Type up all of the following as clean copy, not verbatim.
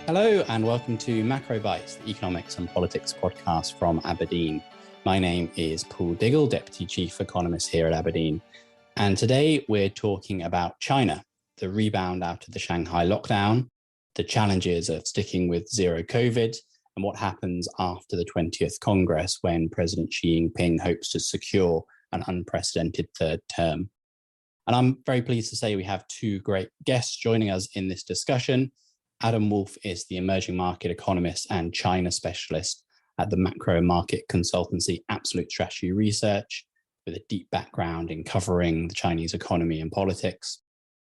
Hello and welcome to Macro Bites, the economics and politics podcast from Aberdeen. My name is Paul Diggle, Deputy Chief Economist here at Aberdeen. And today we're talking about China, the rebound out of the Shanghai lockdown, the challenges of sticking with zero COVID, and what happens after the 20th Congress when President Xi Jinping hopes to secure an unprecedented third term. And I'm very pleased to say we have two great guests joining us in this discussion. Adam Wolfe is the emerging market economist and China specialist at the macro market consultancy Absolute Strategy Research, with a deep background in covering the Chinese economy and politics.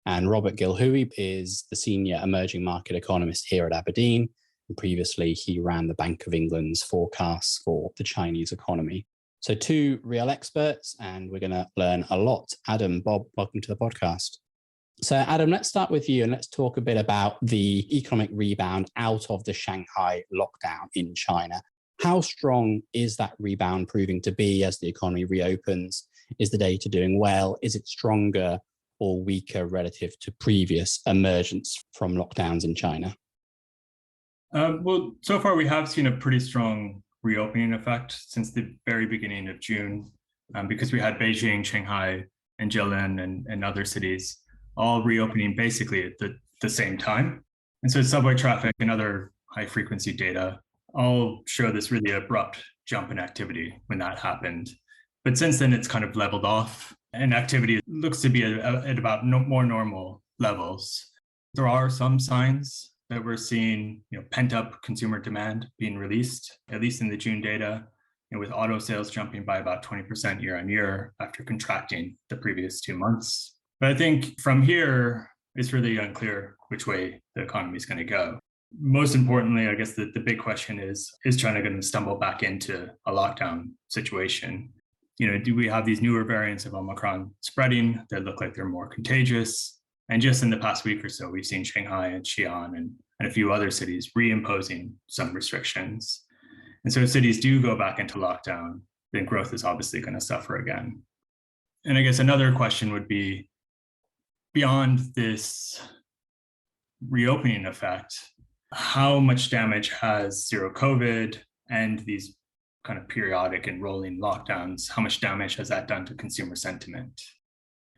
And Robert Gilhooly is the senior emerging market economist here at Aberdeen. And previously, he ran the Bank of England's forecasts for the Chinese economy. So two real experts, and we're going to learn a lot. Adam, Bob, welcome to the podcast. So Adam, let's start with you and let's talk a bit about the economic rebound out of the Shanghai lockdown in China. How strong is that rebound proving to be as the economy reopens? Is the data doing well? Is it stronger or weaker relative to previous emergence from lockdowns in China? Well, so far we have seen a pretty strong reopening effect since the very beginning of June, because we had Beijing, Shanghai, and Jilin and other cities all reopening basically at the same time. And so subway traffic and other high frequency data all show this really abrupt jump in activity when that happened. But since then, it's kind of leveled off and activity looks to be at about more normal levels. There are some signs that we're seeing, pent up consumer demand being released, at least in the June data, with auto sales jumping by about 20% year on year after contracting the previous 2 months. But I think from here, it's really unclear which way the economy is going to go. Most importantly, I guess the big question is China going to stumble back into a lockdown situation? Do we have these newer variants of Omicron spreading that look like they're more contagious? And just in the past week or so, we've seen Shanghai and Xi'an and a few other cities reimposing some restrictions. And so if cities do go back into lockdown, then growth is obviously going to suffer again. And I guess another question would be, beyond this reopening effect, how much damage has zero COVID and these kind of periodic and rolling lockdowns, how much damage has that done to consumer sentiment?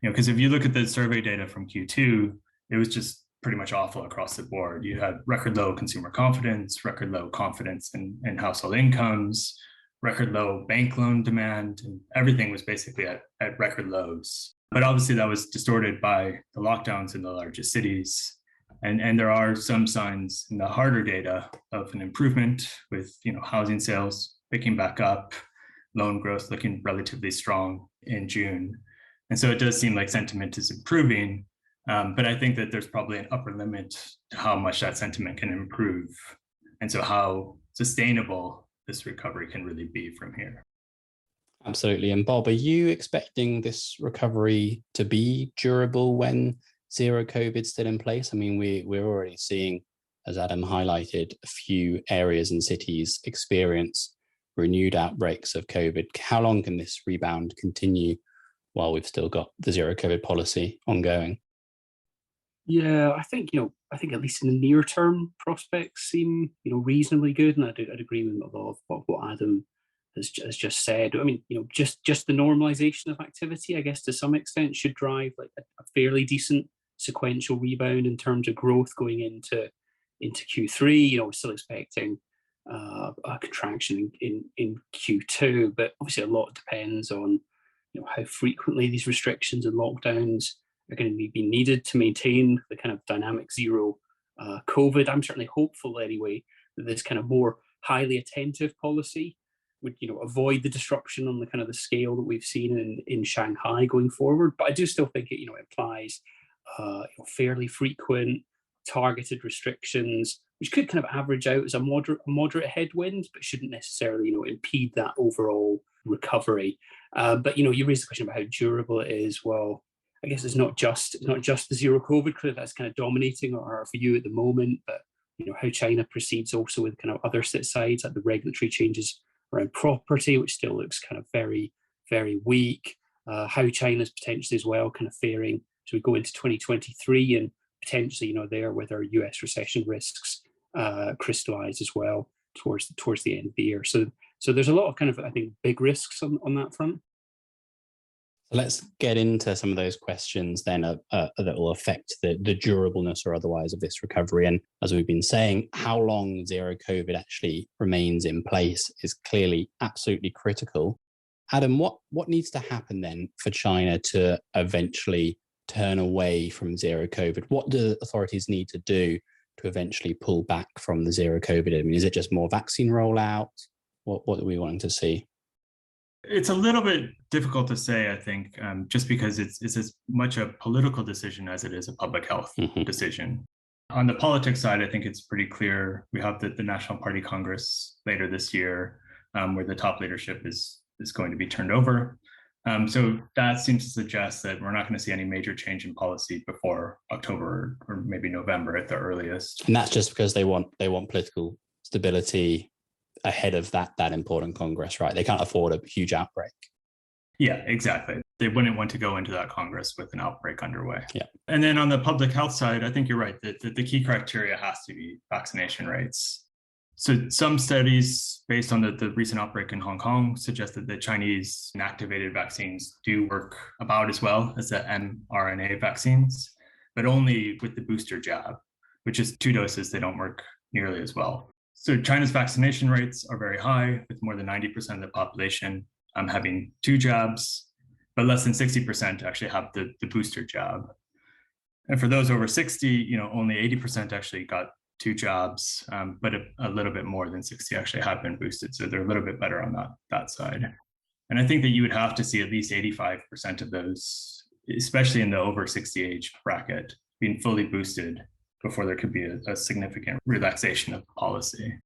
Because if you look at the survey data from Q2, it was just pretty much awful across the board. You had record low consumer confidence, record low confidence in household incomes, record low bank loan demand, and everything was basically at record lows. But obviously that was distorted by the lockdowns in the largest cities. And there are some signs in the harder data of an improvement with housing sales picking back up, loan growth looking relatively strong in June. And so it does seem like sentiment is improving, but I think that there's probably an upper limit to how much that sentiment can improve. And so how sustainable this recovery can really be from here. Absolutely. And Bob, are you expecting this recovery to be durable when zero COVID's still in place? I mean, we're already seeing, as Adam highlighted, a few areas and cities experience renewed outbreaks of COVID. How long can this rebound continue while we've still got the zero COVID policy ongoing? Yeah, I think at least in the near term, prospects seem reasonably good, and I'd agree with a lot of what Adam has just said. I mean, just the normalization of activity, I guess, to some extent, should drive like a fairly decent sequential rebound in terms of growth going into Q3. We're still expecting a contraction in Q2, but obviously a lot depends on how frequently these restrictions and lockdowns are going to be needed to maintain the kind of dynamic zero COVID. I'm certainly hopeful anyway that this kind of more highly attentive policy would avoid the disruption on the kind of the scale that we've seen in Shanghai going forward. But I do still think it implies fairly frequent targeted restrictions, which could kind of average out as a moderate headwind, but shouldn't necessarily impede that overall recovery. But you raised the question about how durable it is. Well, I guess it's not just the zero COVID credit that's kind of dominating our view at the moment, but how China proceeds also with kind of other sides, like the regulatory changes around property, which still looks kind of very, very weak. How China's potentially as well kind of faring as we go into 2023 and potentially, there with our US recession risks crystallize as well towards the end of the year. So there's a lot of kind of, I think, big risks on that front. So let's get into some of those questions then that will affect the durableness or otherwise of this recovery. And as we've been saying, how long zero COVID actually remains in place is clearly absolutely critical. Adam, what needs to happen then for China to eventually turn away from zero COVID? What do authorities need to do to eventually pull back from the zero COVID? I mean, is it just more vaccine rollout? What are we wanting to see? It's a little bit difficult to say, I think, just because it's as much a political decision as it is a public health decision. On the politics side, I think it's pretty clear. We have the National Party Congress later this year, where the top leadership is going to be turned over. So that seems to suggest that we're not going to see any major change in policy before October or maybe November at the earliest. And that's just because they want political stability ahead of that important Congress, right? They can't afford a huge outbreak. Yeah, exactly. They wouldn't want to go into that Congress with an outbreak underway. Yeah. And then on the public health side, I think you're right that the key criteria has to be vaccination rates. So some studies based on the recent outbreak in Hong Kong suggest that the Chinese inactivated vaccines do work about as well as the mRNA vaccines, but only with the booster jab, which is 2 doses, they don't work nearly as well. So China's vaccination rates are very high, with more than 90% of the population having 2 jabs, but less than 60% actually have the booster jab. And for those over 60, only 80% actually got 2 jabs, but a little bit more than 60 actually have been boosted. So they're a little bit better on that side. And I think that you would have to see at least 85% of those, especially in the over 60 age bracket, being fully boosted before there could be a significant relaxation of policy.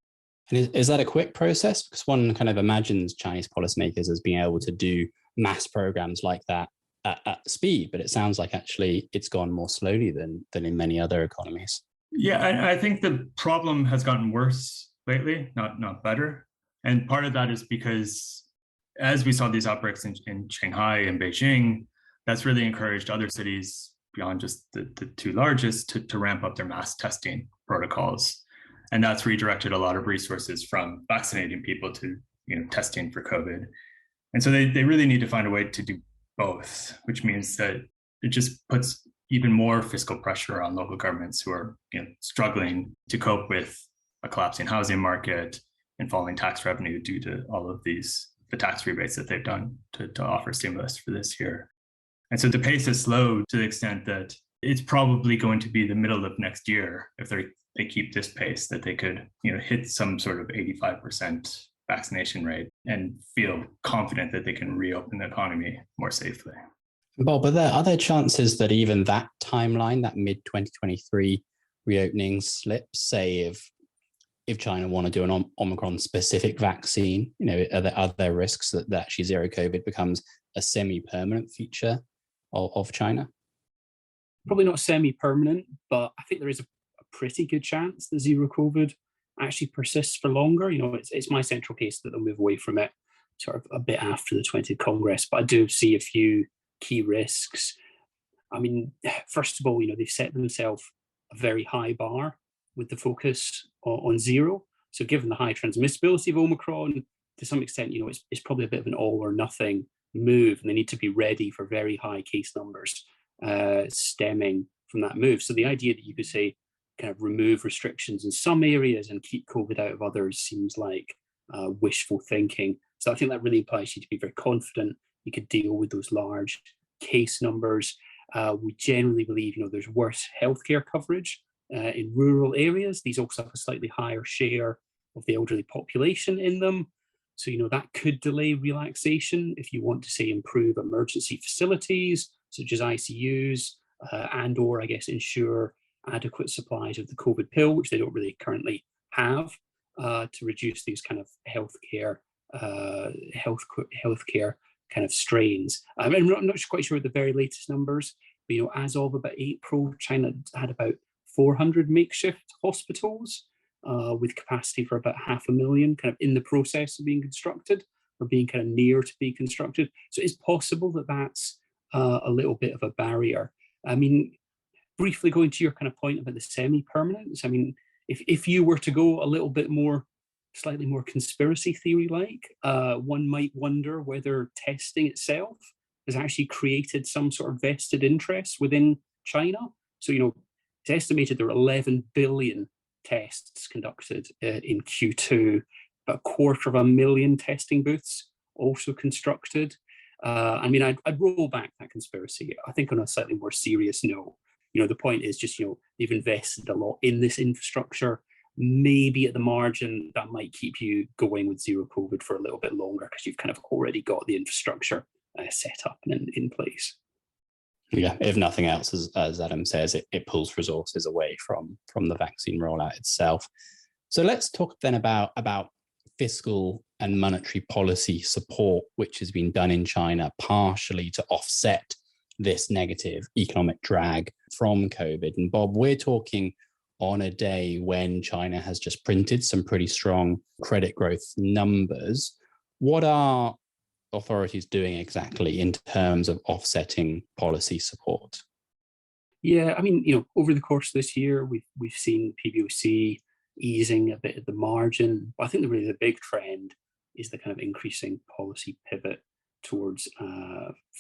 And is that a quick process? Because one kind of imagines Chinese policymakers as being able to do mass programs like that at speed, but it sounds like actually it's gone more slowly than in many other economies. Yeah, I think the problem has gotten worse lately, not better. And part of that is because as we saw these outbreaks in Shanghai and Beijing, that's really encouraged other cities beyond just the 2 largest to ramp up their mass testing protocols. And that's redirected a lot of resources from vaccinating people to testing for COVID. And so they really need to find a way to do both, which means that it just puts even more fiscal pressure on local governments who are struggling to cope with a collapsing housing market and falling tax revenue due to all of the tax rebates that they've done to offer stimulus for this year. And so the pace is slowed to the extent that it's probably going to be the middle of next year, if they keep this pace, that they could hit some sort of 85% vaccination rate and feel confident that they can reopen the economy more safely. Bob, are there chances that even that timeline, that mid-2023 reopening slips, say if China want to do an Omicron-specific vaccine, are there risks that actually zero COVID becomes a semi-permanent feature of China? Probably not semi-permanent, but I think there is a pretty good chance that zero COVID actually persists for longer. It's my central case that they'll move away from it sort of a bit after the 20th Congress, but I do see a few key risks. I mean, first of all, they've set themselves a very high bar with the focus on zero. So given the high transmissibility of Omicron, to some extent, it's probably a bit of an all or nothing move, and they need to be ready for very high case numbers stemming from that move. So the idea that you could say kind of remove restrictions in some areas and keep COVID out of others seems like wishful thinking. So I think that really implies you to be very confident you could deal with those large case numbers. We generally believe, there's worse healthcare coverage in rural areas. These also have a slightly higher share of the elderly population in them. So, that could delay relaxation if you want to, say, improve emergency facilities, such as ICUs, and or, I guess, ensure adequate supplies of the COVID pill, which they don't really currently have, to reduce these kind of healthcare kind of strains. I'm not quite sure the very latest numbers, but as of about April, China had about 400 makeshift hospitals with capacity for about 500,000 kind of in the process of being constructed or being kind of near to be constructed. So it's possible that that's a little bit of a barrier. I mean, briefly going to your kind of point about the semi-permanence, I mean, if you were to go a little bit more, slightly more conspiracy theory-like, one might wonder whether testing itself has actually created some sort of vested interest within China. So, it's estimated there are 11 billion tests conducted in Q2, but 250,000 testing booths also constructed. I'd roll back that conspiracy. I think on a slightly more serious note, the point is just, they've invested a lot in this infrastructure. Maybe at the margin, that might keep you going with zero COVID for a little bit longer because you've kind of already got the infrastructure set up and in place. Yeah, if nothing else, as Adam says, it pulls resources away from the vaccine rollout itself. So let's talk then about fiscal and monetary policy support, which has been done in China partially to offset this negative economic drag from COVID. And Bob, we're talking on a day when China has just printed some pretty strong credit growth numbers. What are authorities doing exactly in terms of offsetting policy support? Yeah, over the course of this year, we've seen PBOC easing a bit at the margin. But I think the big trend is the kind of increasing policy pivot towards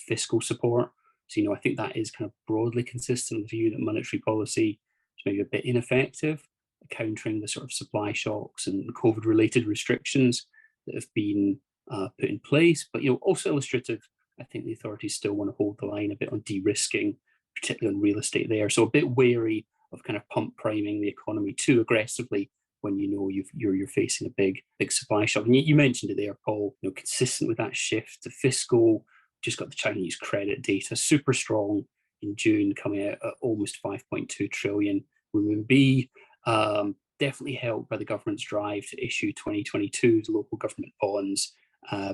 fiscal support. So, I think that is kind of broadly consistent with the view that monetary policy is maybe a bit ineffective at countering the sort of supply shocks and COVID-related restrictions that have been put in place. But, also illustrative, I think the authorities still want to hold the line a bit on de-risking, particularly on real estate there. So a bit wary of kind of pump priming the economy too aggressively when you're facing a big supply shock. And you mentioned it there, Paul. Consistent with that shift to fiscal, just got the Chinese credit data super strong in June, coming out at almost 5.2 trillion RMB. Definitely helped by the government's drive to issue 2022's local government bonds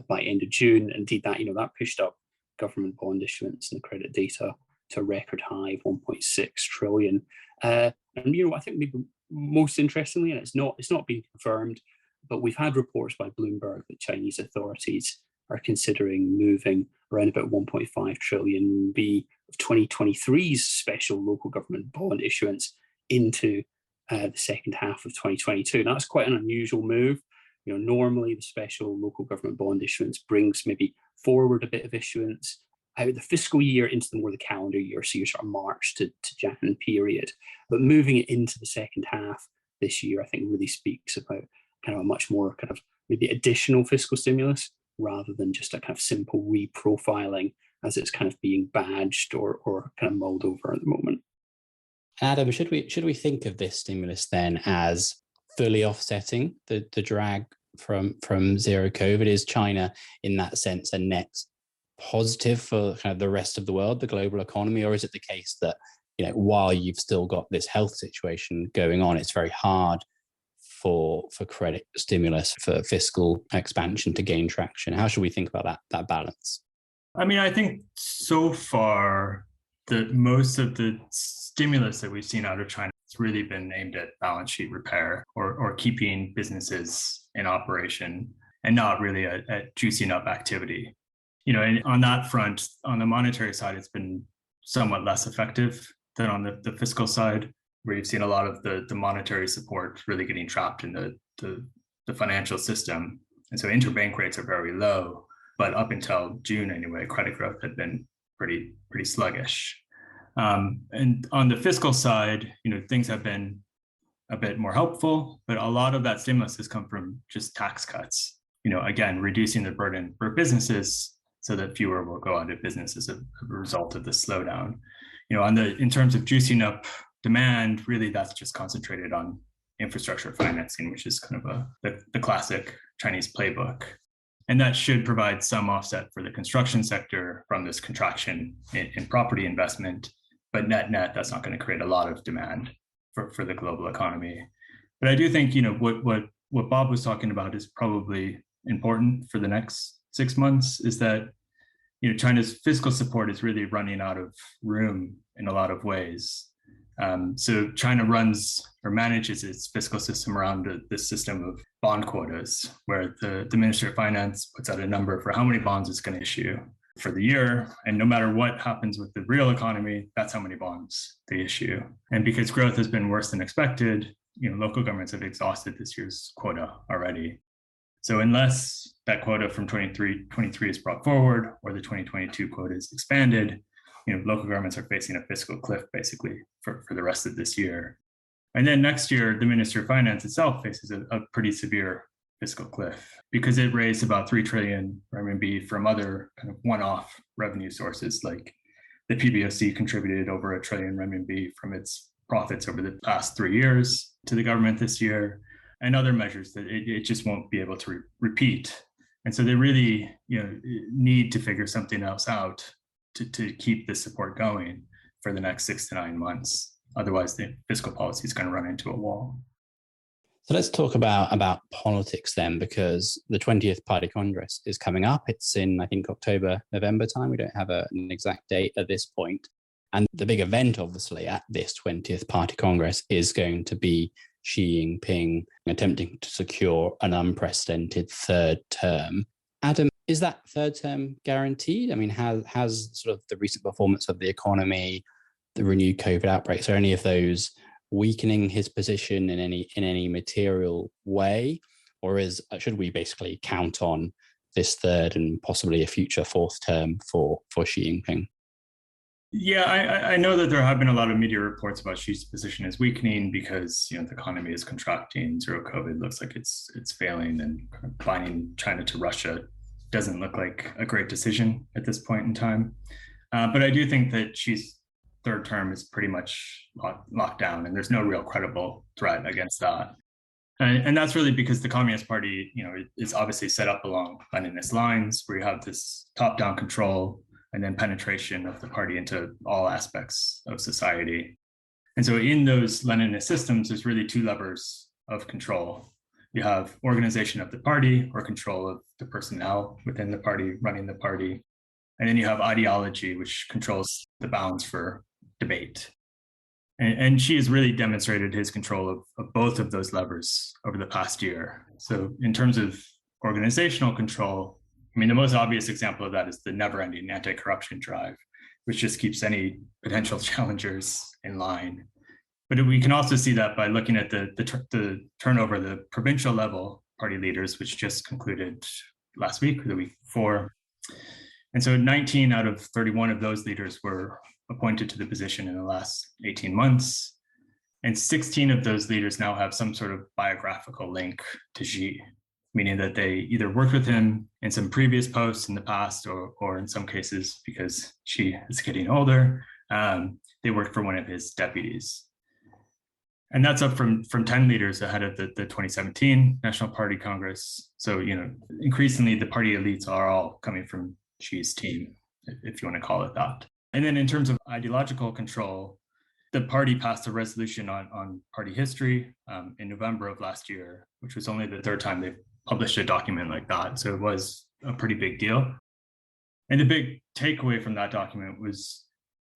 by end of June. Indeed, that pushed up government bond issuance and the credit data to a record high of 1.6 trillion. I think maybe most interestingly, and it's not been confirmed, but we've had reports by Bloomberg that Chinese authorities are considering moving around about 1.5 trillion RMB of 2023's special local government bond issuance into the second half of 2022. Now, that's quite an unusual move. Normally the special local government bond issuance brings maybe forward a bit of issuance out of the fiscal year into the calendar year, so your sort of March to Jan period. But moving it into the second half this year, I think really speaks about kind of a much more kind of maybe additional fiscal stimulus rather than just a kind of simple reprofiling as it's kind of being badged or kind of mulled over at the moment. Adam, should we think of this stimulus then as fully offsetting the drag from zero COVID? Is China in that sense a net positive for kind of the rest of the world, the global economy, or is it the case that while you've still got this health situation going on, it's very hard for credit stimulus, for fiscal expansion to gain traction? How should we think about that balance? I think so far that most of the stimulus that we've seen out of China has really been aimed at balance sheet repair or keeping businesses in operation and not really at juicing up activity. And on that front, on the monetary side, it's been somewhat less effective than on the fiscal side, where you've seen a lot of the monetary support really getting trapped in the financial system. And so interbank rates are very low, but up until June anyway, credit growth had been pretty sluggish. And on the fiscal side, things have been a bit more helpful, but a lot of that stimulus has come from just tax cuts. Again, reducing the burden for businesses so that fewer will go out of business as a result of the slowdown. In terms of juicing up demand, really that's just concentrated on infrastructure financing, which is kind of the classic Chinese playbook. And that should provide some offset for the construction sector from this contraction in property investment. But net, that's not going to create a lot of demand for the global economy. But I do think, what Bob was talking about is probably important for the next 6 months, is that China's fiscal support is really running out of room in a lot of ways. So China runs or manages its fiscal system around this system of bond quotas, where the Ministry of Finance puts out a number for how many bonds it's going to issue for the year. And no matter what happens with the real economy, that's how many bonds they issue. And because growth has been worse than expected, local governments have exhausted this year's quota already. So unless that quota from 23 is brought forward or the 2022 quota is expanded, local governments are facing a fiscal cliff basically for the rest of this year. And then next year, the Ministry of Finance itself faces a pretty severe fiscal cliff because it raised about 3 trillion RMB from other kind of one-off revenue sources. Like the PBOC contributed over 1 trillion RMB from its profits over the past 3 years to the government this year, and other measures that it just won't be able to repeat. And so they really need to figure something else out to keep this support going for the next 6 to 9 months. Otherwise, the fiscal policy is going to run into a wall. So let's talk about politics then, because the 20th Party Congress is coming up. It's in, I think, October, November time. We don't have an exact date at this point. And the big event, obviously, at this 20th Party Congress is going to be Xi Jinping attempting to secure an unprecedented third term. Adam, is that third term guaranteed? I mean, has sort of the recent performance of the economy, the renewed COVID outbreaks, or any of those weakening his position in any material way, or should we basically count on this third and possibly a future fourth term for Xi Jinping? Yeah, I know that there have been a lot of media reports about Xi's position as weakening because the economy is contracting, zero COVID looks like it's failing, and combining China to Russia doesn't look like a great decision at this point in time. But I do think that Xi's third term is pretty much locked down, and there's no real credible threat against that. And that's really because the Communist Party, is obviously set up along Leninist lines, where you have this top-down control and then penetration of the party into all aspects of society. And so in those Leninist systems, there's really 2 levers of control. You have organization of the party, or control of the personnel within the party running the party. And then you have ideology, which controls the bounds for debate. And Xi has really demonstrated his control of both of those levers over the past year. So in terms of organizational control, I mean, the most obvious example of that is the never-ending anti-corruption drive, which just keeps any potential challengers in line. But we can also see that by looking at the turnover, the provincial level party leaders, which just concluded last week or the week before. And so 19 out of 31 of those leaders were appointed to the position in the last 18 months. And 16 of those leaders now have some sort of biographical link to Xi, meaning that they either worked with him in some previous posts in the past, or in some cases, because Xi is getting older, they worked for one of his deputies. And that's up from 10 leaders ahead of the 2017 National Party Congress. So, increasingly the party elites are all coming from Xi's team, if you want to call it that. And then in terms of ideological control, the party passed a resolution on party history in November of last year, which was only the third time they've published a document like that. So it was a pretty big deal. And the big takeaway from that document was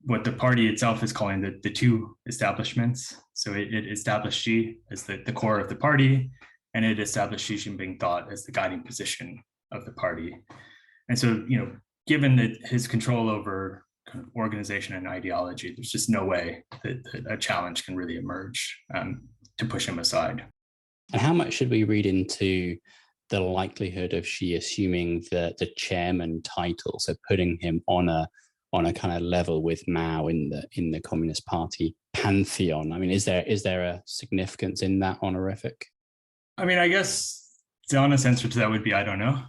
what the party itself is calling the 2 establishments. So it established Xi as the core of the party, and it established Xi Jinping thought as the guiding position of the party. And so, given that his control over kind of organization and ideology, there's just no way that a challenge can really emerge to push him aside. And how much should we read into the likelihood of Xi assuming the chairman title, so putting him on a kind of level with Mao in the Communist Party pantheon? I mean, is there a significance in that honorific? I mean, I guess the honest answer to that would be I don't know.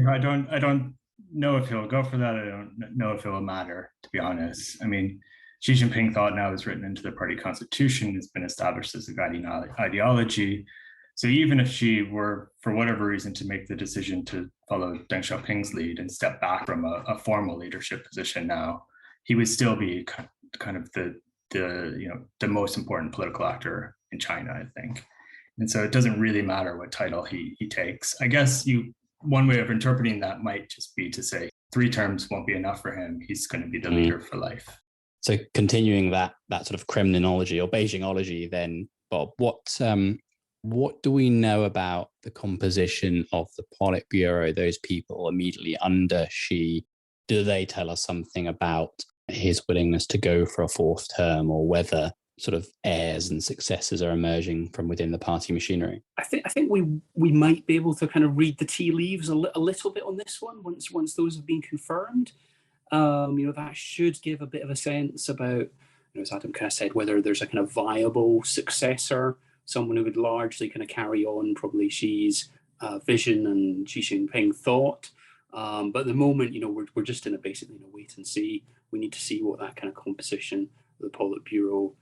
I don't know if he'll go for that. I don't know if it will matter, to be honest. I mean, Xi Jinping thought now is written into the party constitution. It's been established as a guiding ideology. So even if Xi were, for whatever reason, to make the decision to follow Deng Xiaoping's lead and step back from a formal leadership position now, he would still be kind of the most important political actor in China, I think. And so it doesn't really matter what title he takes. I guess one way of interpreting that might just be to say 3 terms won't be enough for him. He's going to be the leader for life. So continuing that sort of Kremlinology or Beijingology, then, Bob, what do we know about the composition of the Politburo, those people immediately under Xi? Do they tell us something about his willingness to go for a 4th term, or whether sort of heirs and successors are emerging from within the party machinery? I think we might be able to kind of read the tea leaves a little bit on this one once those have been confirmed. That should give a bit of a sense about, as Adam kind of said, whether there's a kind of viable successor, someone who would largely kind of carry on probably Xi's vision and Xi Jinping thought. But at the moment, we're just in basically a wait and see. We need to see what that kind of composition of the Politburo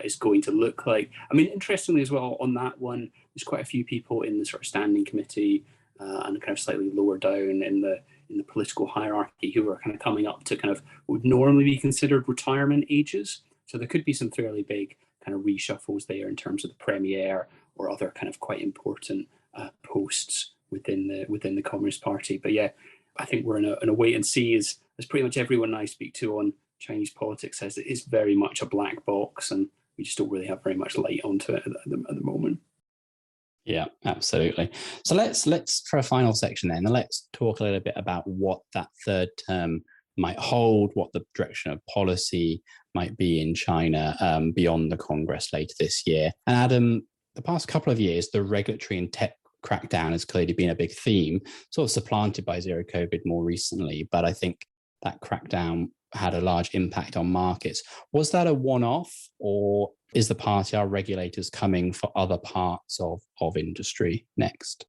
is going to look like. I mean, interestingly as well, on that one, there's quite a few people in the sort of standing committee and kind of slightly lower down in the political hierarchy who are kind of coming up to kind of what would normally be considered retirement ages. So there could be some fairly big kind of reshuffles there in terms of the premier or other kind of quite important posts within the Communist Party. But yeah, I think we're in a wait and see. As pretty much everyone I speak to on Chinese politics says, it is very much a black box, and we just don't really have very much light onto it at the moment. Yeah, absolutely. So let's for a final section then, let's talk a little bit about what that third term might hold, what the direction of policy might be in China beyond the Congress later this year. And Adam, the past couple of years, the regulatory and tech crackdown has clearly been a big theme, sort of supplanted by zero COVID more recently. But I think that crackdown had a large impact on markets. Was that a one-off, or is the party, our regulators, coming for other parts of industry next?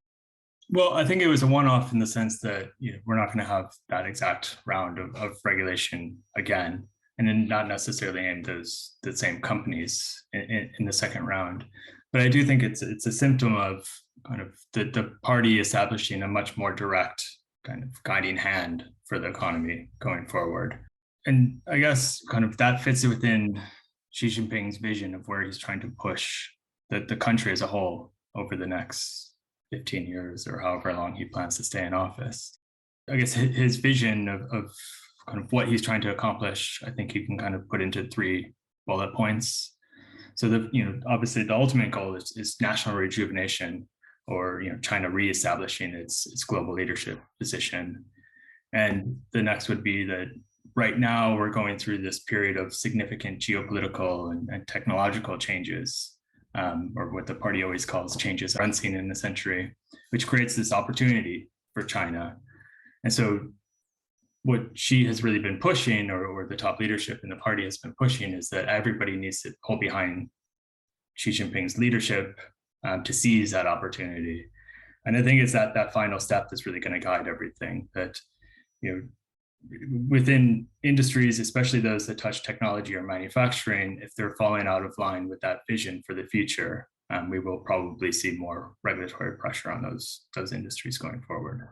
Well, I think it was a one-off in the sense that we're not going to have that exact round of regulation again, and then not necessarily aimed at the same companies in the second round. But I do think it's a symptom of kind of the party establishing a much more direct kind of guiding hand for the economy going forward. And I guess kind of that fits within Xi Jinping's vision of where he's trying to push the country as a whole over the next 15 years or however long he plans to stay in office. I guess his vision of kind of what he's trying to accomplish, I think you can kind of put into 3 bullet points. So obviously the ultimate goal is national rejuvenation, or China reestablishing its global leadership position. And the next would be that right now we're going through this period of significant geopolitical and technological changes, or what the party always calls changes unseen in a century, which creates this opportunity for China. And so what Xi has really been pushing, or the top leadership in the party has been pushing, is that everybody needs to pull behind Xi Jinping's leadership to seize that opportunity. And I think it's that final step that's really going to guide everything. That within industries, especially those that touch technology or manufacturing, if they're falling out of line with that vision for the future, we will probably see more regulatory pressure on those industries going forward.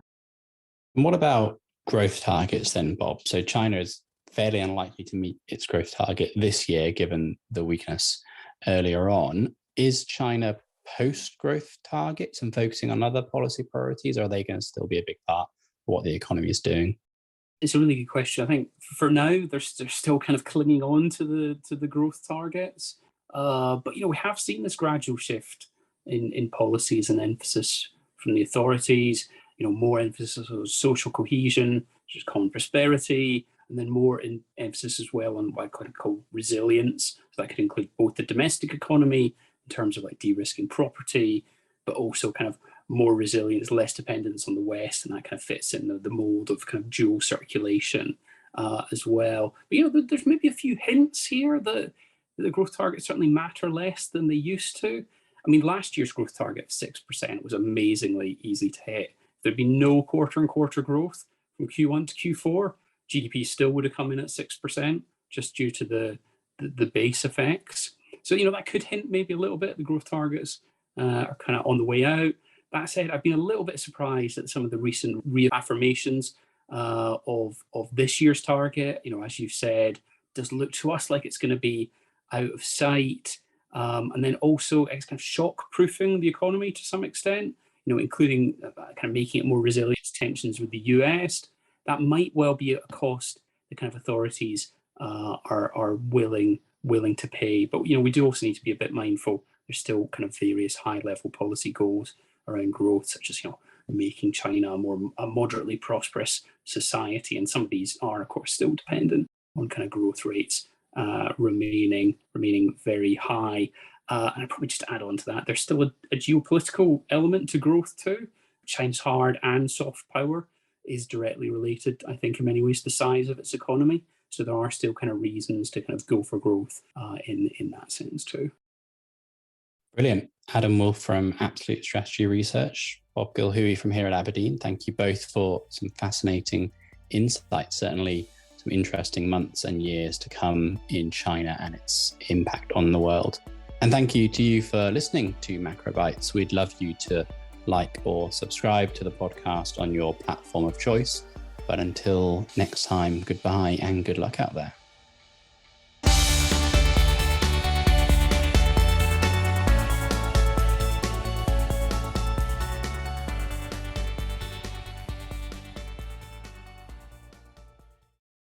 And what about growth targets then, Bob? So China is fairly unlikely to meet its growth target this year, given the weakness earlier on. Is China post-growth targets and focusing on other policy priorities, or are they going to still be a big part of what the economy is doing? It's a really good question. I think for now they're still kind of clinging on to the growth targets, but we have seen this gradual shift in policies and emphasis from the authorities. More emphasis on social cohesion, which is common prosperity, and then more emphasis as well on what I could call resilience. So that could include both the domestic economy in terms of like de-risking property, but also kind of more resilience, less dependence on the West, and that kind of fits in the mold of kind of dual circulation as well. But there's maybe a few hints here that the growth targets certainly matter less than they used to. I mean, last year's growth target of 6% was amazingly easy to hit. If there'd been no quarter-on-quarter growth from Q1 to Q4, GDP still would have come in at 6%, just due to the base effects. So that could hint maybe a little bit the growth targets are kind of on the way out. That said, I've been a little bit surprised at some of the recent reaffirmations of this year's target. As you've said, does look to us like it's going to be out of sight. And then also it's kind of shock-proofing the economy to some extent, including kind of making it more resilient to tensions with the US. That might well be at a cost the kind of authorities are willing to pay. But we do also need to be a bit mindful. There's still kind of various high-level policy goals around growth, such as making China a moderately prosperous society, and some of these are, of course, still dependent on kind of growth rates remaining very high. And I'd probably just add on to that, there's still a geopolitical element to growth too. China's hard and soft power is directly related, I think, in many ways, to the size of its economy. So there are still kind of reasons to kind of go for growth in that sense too. Brilliant. Adam Wolfe from Absolute Strategy Research, Bob Gilhooly from here at Aberdeen. Thank you both for some fascinating insights, certainly some interesting months and years to come in China and its impact on the world. And thank you to you for listening to Macro Bites. We'd love you to like or subscribe to the podcast on your platform of choice. But until next time, goodbye and good luck out there.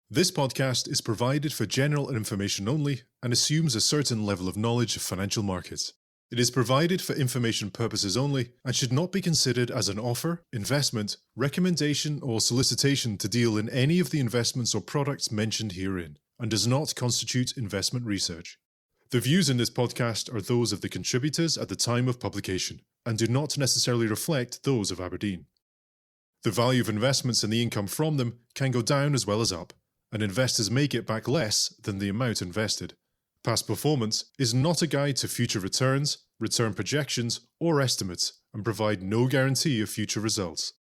This podcast is provided for general information only and assumes a certain level of knowledge of financial markets. It is provided for information purposes only and should not be considered as an offer, investment, recommendation, or solicitation to deal in any of the investments or products mentioned herein, and does not constitute investment research. The views in this podcast are those of the contributors at the time of publication and do not necessarily reflect those of Aberdeen. The value of investments and the income from them can go down as well as up, and investors may get back less than the amount invested. Past performance is not a guide to future returns, return projections, or estimates, and provide no guarantee of future results.